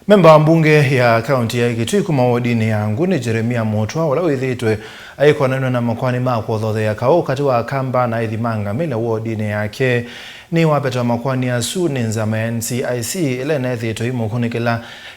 Memba wa mbunge ya kaunti ya Kitui kuma wodini ya Nguni Jeremia Motwa wala withitwe aikonanwa na makwani mako thothe ya kao kati wa kamba na ithimanga mila wodini yake ni wapeta makwani ya su nzama NCIC ile na ithitwe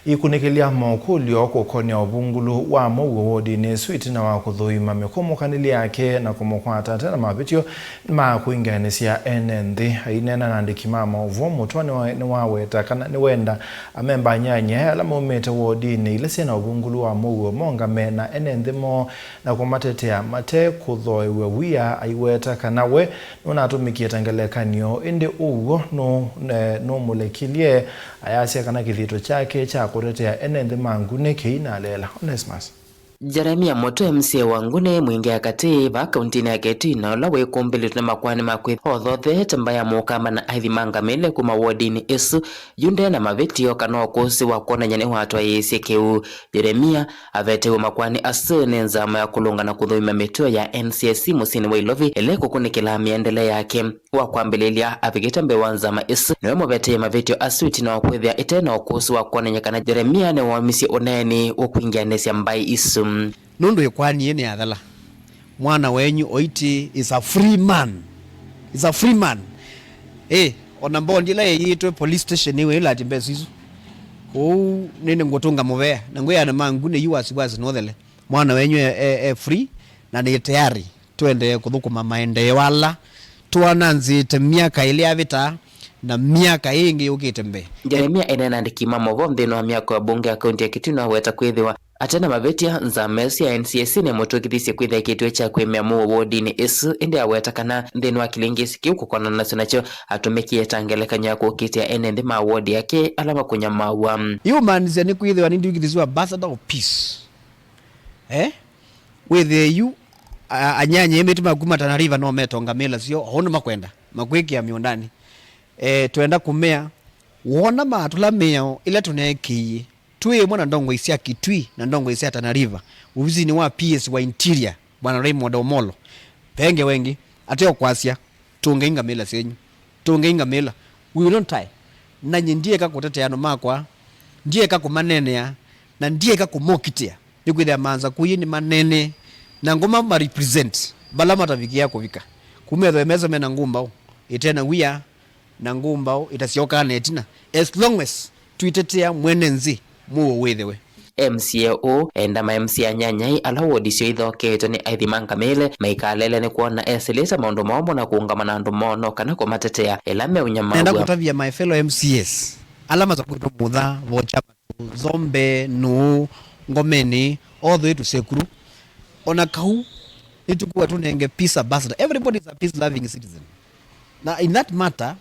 ikunikila mokulio kukonia ubungulu wa mogo wodini suiti na wakuthuima mikomo kanili yake na kumokwata tena mabitio ma kuinganisia NND ainena na ndikimama uvo Motwa ni waweta kana ni wenda amemba nyanya ala momete wodini ile sena ubungulu wa mogo mongame na NND mo na kumatetea mate kuthoiwe wia aiweta kanawe nuna atumikia tangelekanio indi ugo no molekilie ayasia kana kithito chake cha kutetea NND mangune keina lela Onesmus. Jeremia Motwa MCA wa Nguni mwingi ya kativa kauntini ya Kitui na ula wikumbili tuna makwani makwi hothothe tambaya mukamba na aithimanga mele kuma wodini isu yunde na mavitio kano kusi wa kuona nyane watu wa yesi keu. Jeremia avetewe makwani asu nenzama ya kulunga na kuthuima mituo ya NCIC musini wa Ilovi ile kukunikila miendele yake wa kuambililia avigita mbewanzama isu niwe mveteye mavitio asuiti na wakwithia itena ukusi wa kuona nyakana Jeremia ne wamisi uneni wakuingia nesi ambai isu nundu ikwani yene athala mwana wenyu oiti is a free man. Ona mbondi la yitwe police station iwe ila timbesizo nene ngotunga muvea na ngoya na mangune yuwasi nothele mwana wenyu free na ni tayari twende kuthukuma maende wala tuananzite miaka ile ya vita na miaka ingi yukite mbe. Jeremia enena ndikima movo mthino wa miaka wa bunge ya kaunti ya Kitui na weta kwithiwa atena mavetia nzamesi ya NCIC ne Motwa kithisi kwithia kitwe cha kwimia mu wodini isu indi aweta kana nthini wa kilingisi kiu kukona nacho nacho atumikie tangelekanya kukitia NND ma wodi yake alama kunyamawa humanizia ni kwithiwa nindi ukithisiwa ambassador of peace with you anyanye emetima kuma Tana River no metonga mela sio hono makwenda makwiki ya miondani tuenda kumea wona matula meo ile tuneki tuwe mwana ndongo isia Kitui na ndongo isia Tana River uvizini wa PS wa interior bwana Raymond Omolo penge wengi ateo kwasia tungeinga mela senyu tungeinga mela we will not tie na ndiye kakuteteano makwa ndiye kakumanene ya na ndiye kakumokitia nikwithia manza kuyini manene na ngoma ma represent balama tavikia kuvika kumetho emeza mena ngumbao itena wia na ngumbao itasioka netina as long as tuitetea mwenenzi muo wethewe. MCAO enda ma MCA nyanyai ala wodisio ithoketo ni aithimanga mele maikalele ni kuona eselesa maundu maomo na kuungama na andu mono kana kumatetea elame unyamawa enda kutavia my fellow MCS alama za kuto mutha vocha zombe no ngomeni all the way to Sekuru ona kau itukuwa tunenge peace ambassador. Everybody is a peace loving citizen. Na in that matter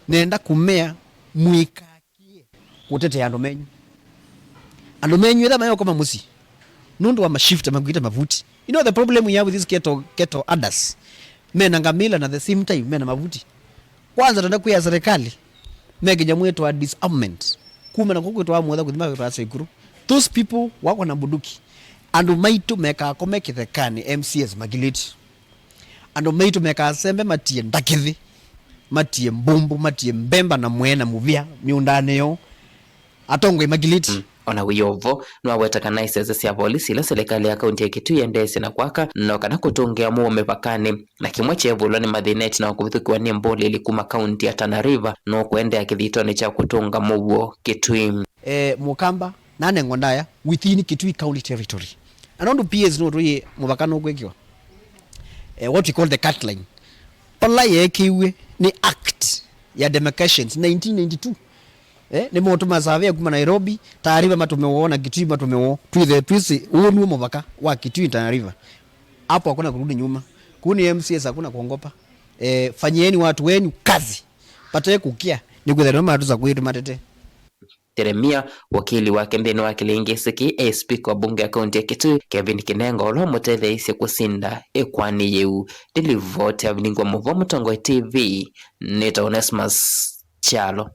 nenda kumea muikakie kutetea andu menyu ila mayo kama musi nundu wa mashifta magwita mavuti. You know the problem we have with these keto others mena ngamila na the same time mena mavuti kwanza tanda kuya serikali mege jamwetu wa disarmament kuma na kuku twa mwetha kuthima kwa Sekuru those people wako na buduki andu maitu meka komekithekani MCS magiliti andu maitu meka sembe matie ndakithi matie mbumbu matie mbemba na mwena muvia miundane yo atongo magiliti ona wiyovo nwaweta kana isese sia polisi la serikali ya kaunti ya Kitui endese na kwaka no kana kutungia muo mepakani na kimwe chevulo ni madhineti na wakuvithukiwa ni mboli ili kuma kaunti ya Tana River no kuendea kithitoni cha kutunga muo Kitui mukamba nane ngondaya within Kitui county territory anondu PS no tuye mubakano kwekiwa what we call the cut line ola yekiwe ni act ya demarcations 1992 ni moto masavia kuma Nairobi Tana River matumeona Kitui matumeo twisi uonu mubaka wa Kitui Tana River hapo hakuna kurudi nyuma kuni MCS hakuna kuongopa fanyieni watu wenu kazi pataye kukia ni kwethana matuza kwetu matete. Jeremia wakili wake nthini wa kilingisi speaker wa bunge ya kaunti ya Kitui Kevin Kinengo olo mutetheisye kusinda ikwani yeu delivote aviningwa muvo Mutongo TV nita Onesmus Chalo.